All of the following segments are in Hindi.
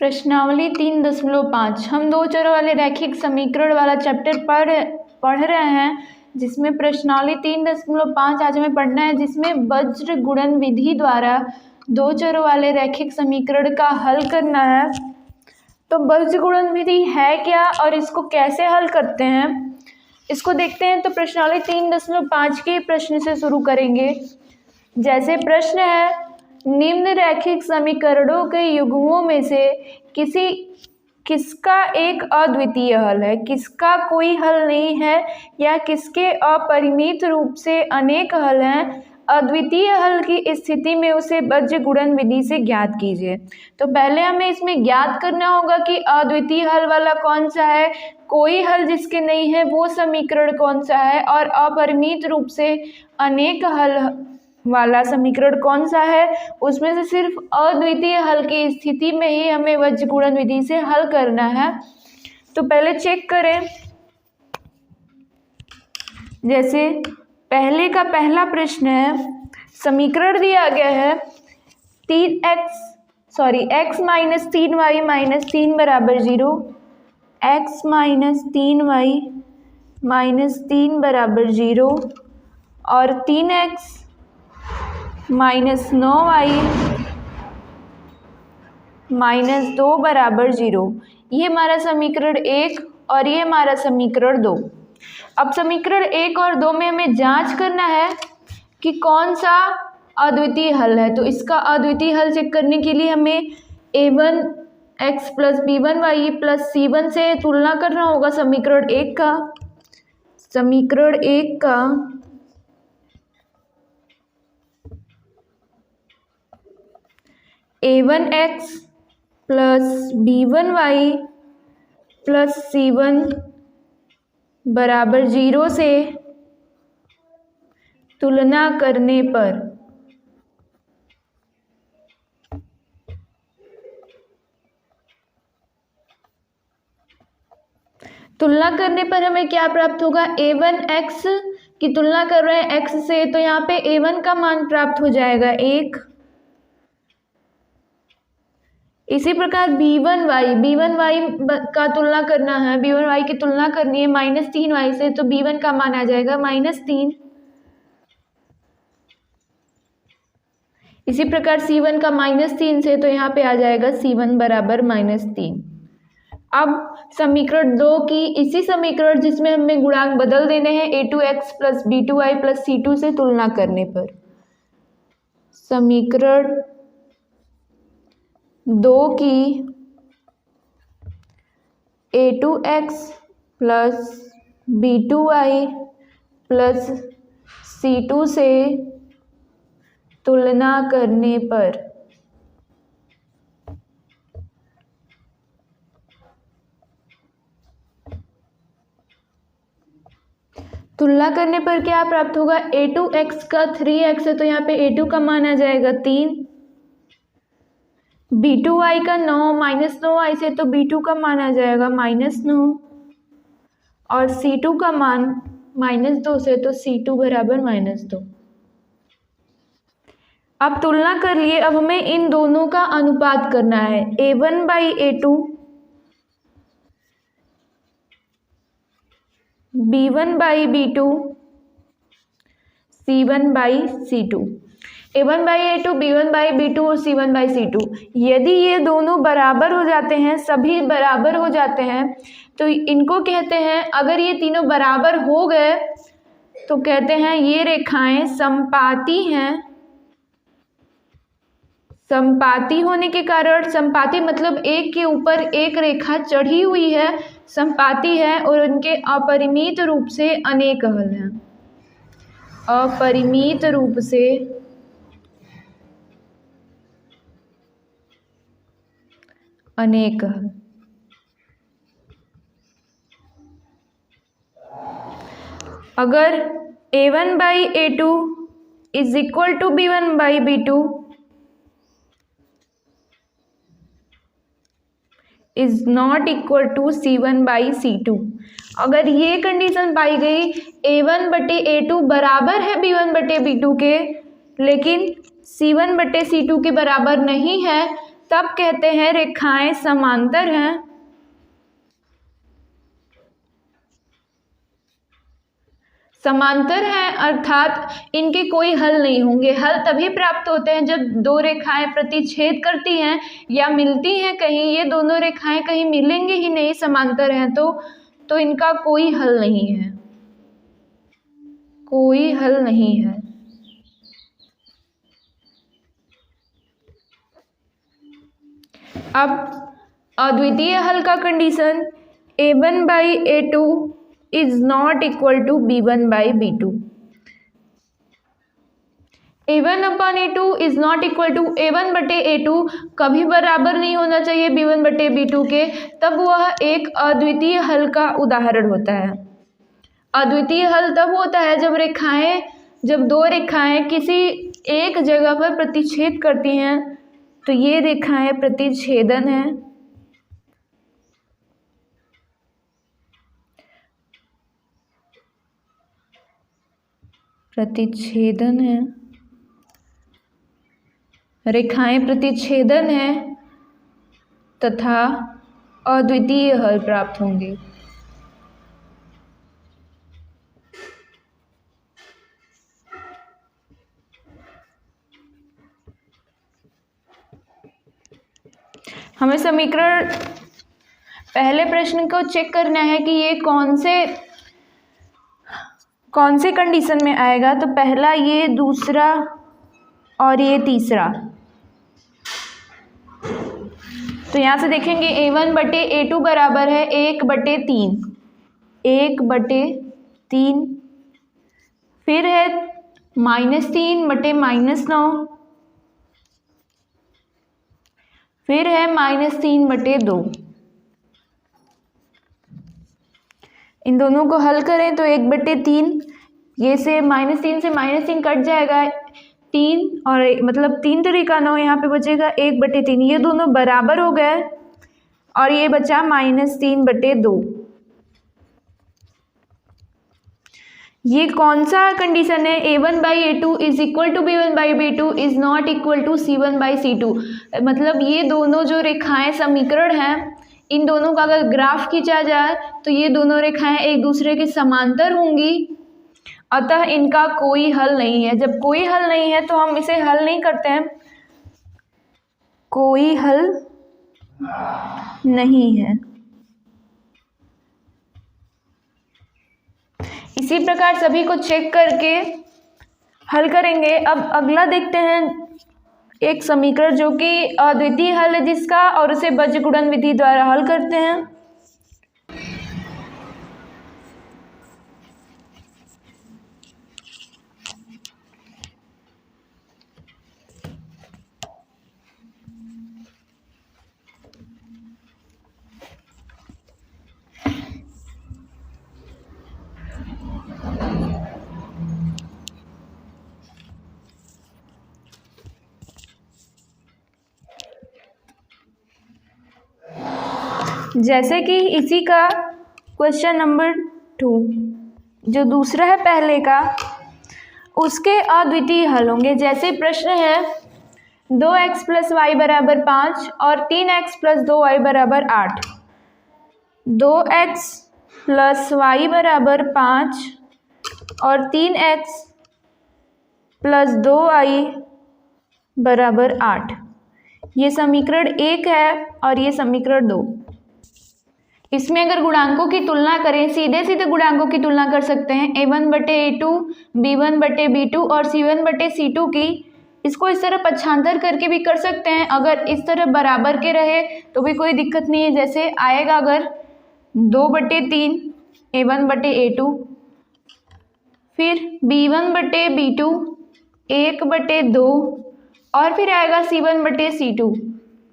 प्रश्नावली 3.5 हम दो चरों वाले रैखिक समीकरण वाला चैप्टर पढ़ रहे हैं, जिसमें प्रश्नावली 3.5 आज हमें पढ़ना है, जिसमें वज्र गुणन विधि द्वारा दो चरों वाले रैखिक समीकरण का हल करना है। तो वज्र गुणन विधि है क्या और इसको कैसे हल करते हैं, इसको देखते हैं। तो प्रश्नावली 3.5 के प्रश्न से शुरू करेंगे। जैसे प्रश्न है, निम्न रैखिक समीकरणों के युग्मों में से किसका एक अद्वितीय हल है, किसका कोई हल नहीं है, या किसके अपरिमित रूप से अनेक हल हैं। अद्वितीय हल की स्थिति में उसे वज्र गुणन विधि से ज्ञात कीजिए। तो पहले हमें इसमें ज्ञात करना होगा कि अद्वितीय हल वाला कौन सा है, कोई हल जिसके नहीं है वो समीकरण कौन सा है, और अपरिमित रूप से अनेक हल वाला समीकरण कौन सा है। उसमें से सिर्फ अद्वितीय हल की स्थिति में ही हमें वज्र गुणन विधि से हल करना है। तो पहले चेक करें। जैसे पहले का पहला प्रश्न है, समीकरण दिया गया है x माइनस 3y माइनस 3 बराबर 0, x माइनस 3y माइनस 3 बराबर 0 और 3x माइनस 9y माइनस 2 बराबर 0। ये हमारा समीकरण 1 और ये हमारा समीकरण 2। अब समीकरण 1 और 2 में हमें जांच करना है कि कौन सा अद्वितीय हल है। तो इसका अद्वितीय हल चेक करने के लिए हमें a1x plus b1y plus c1 से तुलना करना होगा समीकरण 1 का। समीकरण 1 का a1x plus b1y plus c1 बराबर 0 से तुलना करने पर हमें क्या प्राप्त होगा। a1x की तुलना कर रहे हैं x से, तो यहाँ पे a1 का मान प्राप्त हो जाएगा 1। इसी प्रकार b1y का तुलना करना है, b1y की तुलना करनी है माइनस 3y से, तो b1 का मान आ जाएगा माइनस 3। इसी प्रकार c1 का माइनस 3 से, तो यहाँ पे आ जाएगा c1 बराबर माइनस 3। अब समीकरण 2 की इसी समीकरण जिसमें हमें गुणांक बदल देने हैं a2x plus b2y plus c2 से तुलना करने पर, समीकरण 2 की a2x plus b2y plus c2 से तुलना करने पर क्या प्राप्त होगा। a2x का 3x है, तो यहाँ पे a2 का मान आ जाएगा 3। b2y का 9 माइनस 9y से, तो b2 का मान आ जाएगा माइनस 9 और c2 का मान माइनस 2 से, तो c2 बराबर माइनस 2। अब तुलना कर लिए, अब हमें इन दोनों का अनुपात करना है। a1 by a2, b1 by b2, c1 by c2। a1 by a2, b1 by b2 और c1 बाई c2। यदि ये दोनों बराबर हो जाते हैं, सभी बराबर हो जाते हैं, तो इनको कहते हैं, अगर ये तीनों बराबर हो गए तो कहते हैं ये रेखाएं समपाती हैं। समपाती होने के कारण, समपाती मतलब एक के ऊपर एक रेखा चढ़ी हुई है, समपाती है, और उनके अपरिमित रूप से अनेक हल हैं। अपरिमित रूप से अनेक हल। अगर a1 by a2 is equal to b1 by b2 is not equal to c1 by c2, अगर ये कंडीशन पाई गई a1 बटे a2 बराबर है b1 बटे b2 के, लेकिन c1 बटे c2 के बराबर नहीं है, तब कहते हैं रेखाएं समांतर हैं। समांतर हैं अर्थात इनके कोई हल नहीं होंगे। हल तभी प्राप्त होते हैं जब दो रेखाएं प्रतिच्छेद करती हैं या मिलती हैं कहीं। ये दोनों रेखाएं कहीं मिलेंगे ही नहीं, समांतर हैं तो इनका कोई हल नहीं है, कोई हल नहीं है। अब अद्वितीय हल का condition a1/a2 is not equal to b1/b2। a1/a2 is not equal to a1/a2 कभी बराबर नहीं होना चाहिए b1/b2 के, तब वह एक अद्वितीय हल का उदाहरण होता है। अद्वितीय हल तब होता है जब दो रेखाएं किसी एक जगह पर प्रतिच्छेद करती हैं, तो ये रेखाएं प्रतिच्छेदन है। प्रतिच्छेदन है, रेखाएं प्रतिच्छेदन है तथा अद्वितीय हल प्राप्त होंगे। हमें समीकरण पहले प्रश्न को चेक करना है कि ये कौन से कंडीशन में आएगा। तो पहला ये, दूसरा और ये तीसरा। तो यहाँ से देखेंगे a1/a2 बराबर है 1/3, 1/3। फिर है -3/-9, फिर है -3/2। इन दोनों को हल करें तो 1/3, ये से -3 से -3 कट जाएगा, 3 और मतलब 3 तरीका 9 यहाँ पे बचेगा 1/3। ये दोनों बराबर हो गए और ये बचा -3/2। ये कौन सा कंडीशन है? a1/a2 is equal to b1/b2 is not equal to c1/c2। मतलब ये दोनों जो रेखाएं समीकरण हैं, इन दोनों का अगर ग्राफ खींचा जाए तो ये दोनों रेखाएं एक दूसरे के समांतर होंगी, अतः इनका कोई हल नहीं है। जब कोई हल नहीं है तो हम इसे हल नहीं करते हैं, कोई हल नहीं है। इसी प्रकार सभी को चेक करके हल करेंगे। अब अगला देखते हैं एक समीकरण जो कि अद्वितीय हल है जिसका, और उसे बीजगुणन विधि द्वारा हल करते हैं। जैसे कि इसी का क्वेश्चन नंबर 2 जो दूसरा है पहले का, उसके अद्वितीय हल होंगे। जैसे प्रश्न है 2x + y = 5 और 3x + 2y = 8। 2x + y = 5 और 3x + 2y = 8। ये समीकरण 1 है और ये समीकरण 2। इसमें अगर गुणांकों की तुलना करें, सीधे सीधे गुणांकों की तुलना कर सकते हैं a1/a2, b1/b2 और c1/c2 की। इसको इस तरह पक्षांतर करके भी कर सकते हैं। अगर इस तरह बराबर के रहे तो भी कोई दिक्कत नहीं है। जैसे आएगा अगर 2/3 a1/a2, फिर b1/b2 1/2 और फिर आएगा c1/c2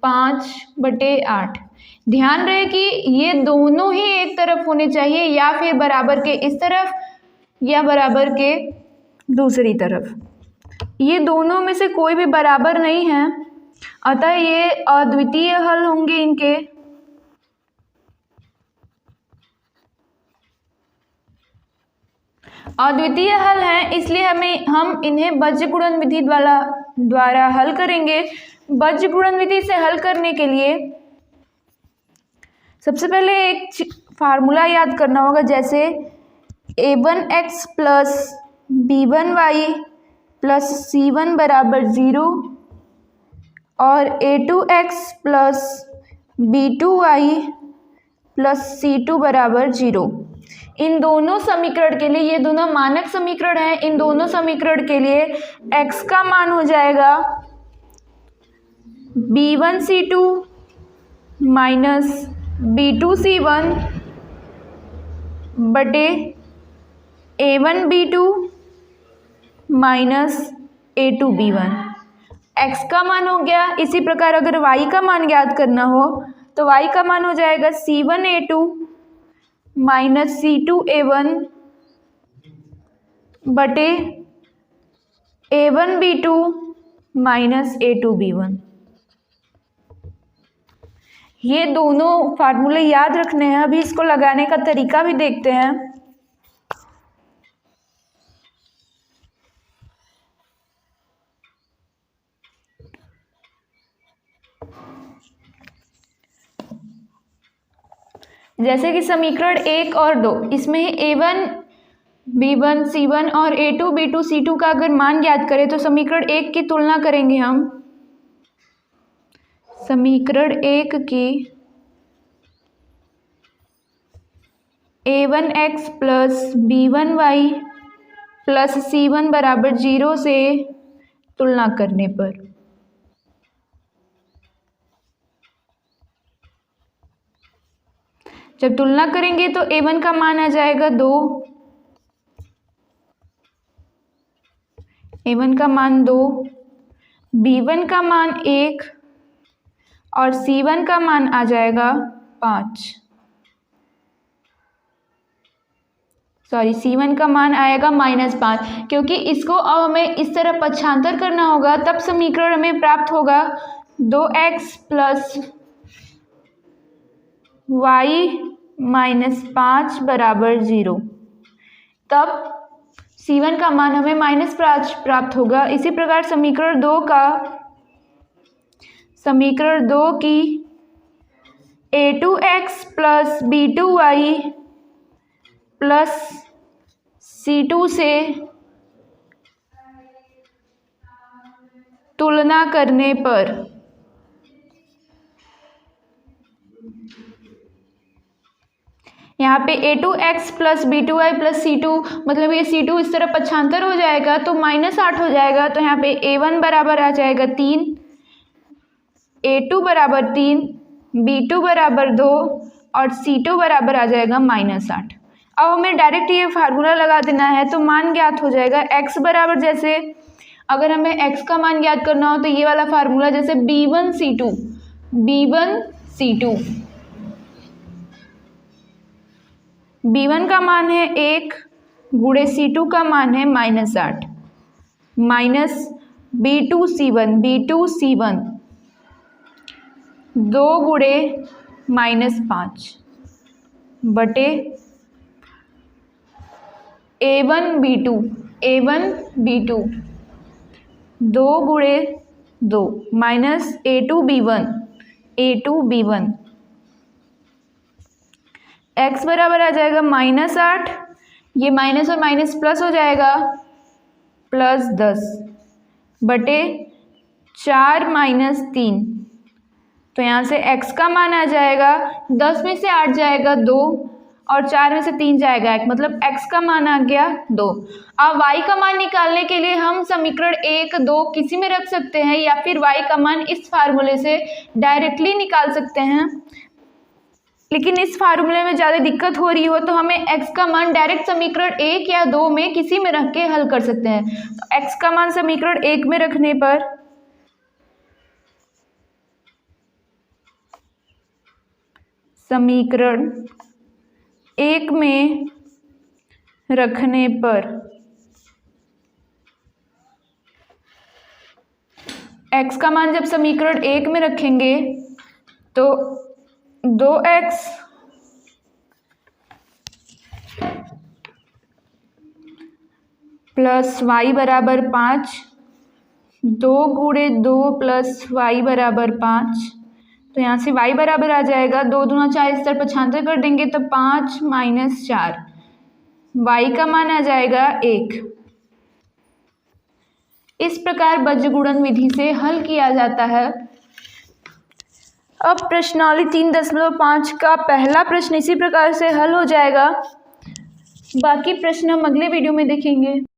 5/8। ध्यान रहे कि ये दोनों ही एक तरफ होने चाहिए, या फिर बराबर के इस तरफ या बराबर के दूसरी तरफ। ये दोनों में से कोई भी बराबर नहीं है, अतः ये अद्वितीय हल होंगे इनके। अद्वितीय हल हैं, इसलिए हम इन्हें बीजगुणन विधि द्वारा हल करेंगे। बीजगुणन विधि से हल करने के लिए सबसे पहले एक फार्मूला याद करना होगा, जैसे a1x plus b1y plus c1 बराबर 0 और a2x plus b2y plus c2 बराबर 0। इन दोनों समीकरण के लिए, ये दोनों मानक समीकरण हैं, इन दोनों समीकरण के लिए x का मान हो जाएगा b1c2 माइनस b2c1 बटे a1b2 माइनस a2b1। x का मान हो गया। इसी प्रकार अगर y का मान ज्ञात करना हो तो y का मान हो जाएगा c1a2 माइनस c2a1 बटे a1b2 माइनस a2b1। ये दोनों फार्मूले याद रखने हैं। अभी इसको लगाने का तरीका भी देखते हैं। जैसे कि समीकरण 1 और 2, इसमें a1 b1 c1 और a2 b2 c2 का अगर मान ज्ञात करें तो समीकरण 1 की तुलना करेंगे हम। समीकरण 1 की a1x plus b1y plus c1 बराबर 0 से तुलना करने पर जब तुलना करेंगे तो a1 का मान आ जाएगा 2, a1 का मान 2, b1 का मान 1 और c1 का मान आ जाएगा 5। सॉरी, c1 का मान आएगा -5, क्योंकि इसको अब हमें इस तरह पक्षांतर करना होगा, तब समीकरण हमें प्राप्त होगा 2x प्लस y माइनस 5 बराबर 0। तब c1 का मान हमें -5 प्राप्त होगा। इसी प्रकार समीकरण 2 की a2x plus b2y plus c2 से तुलना करने पर यहाँ पे a2x plus b2y plus c2, मतलब ये c2 इस तरह पक्षांतर हो जाएगा तो -8 हो जाएगा। तो यहाँ पे a1 बराबर आ जाएगा 3, a2 बराबर 3, b2 बराबर 2 और c2 बराबर आ जाएगा -8। अब हमें डायरेक्ट ये फार्मूला लगा देना है तो मान ज्ञात हो जाएगा। x बराबर, जैसे अगर हमें x का मान ज्ञात करना हो तो ये वाला फार्मूला, जैसे b1c2 b1 का मान है 1 गुणे c2 का मान है -8 माइनस b2c1 2 गुणे -5 बटे a1b2 2 गुणे 2 माइनस a2b1 x बराबर आ जाएगा -8, ये माइनस और माइनस प्लस हो जाएगा +10 बटे 4 - 3। तो यहाँ से x का मान आ जाएगा 10 में से 8 जाएगा 2 और 4 में से 3 जाएगा 1, मतलब x का मान आ गया 2। अब y का मान निकालने के लिए हम समीकरण 1, 2 किसी में रख सकते हैं या फिर y का मान इस फार्मूले से डायरेक्टली निकाल सकते हैं, लेकिन इस फार्मूले में ज़्यादा दिक्कत हो रही हो तो हमें x का मान डायरेक्ट समीकरण 1 या 2 में किसी में रख के हल कर सकते हैं। तो x का मान समीकरण 1 में रखने पर x का मान जब समीकरण 1 में रखेंगे तो 2x प्लस y बराबर 5 2 गुणे 2 प्लस y बराबर 5। तो यहाँ से y बराबर आ जाएगा 2 दूना 4 इस तरफ 75 कर देंगे तो 5 माइनस 4, y का मान आ जाएगा 1। इस प्रकार बीजगुणन विधि से हल किया जाता है। अब प्रश्नावली 3.5 का पहला प्रश्न इसी प्रकार से हल हो जाएगा। बाकी प्रश्न हम अगले वीडियो में देखेंगे।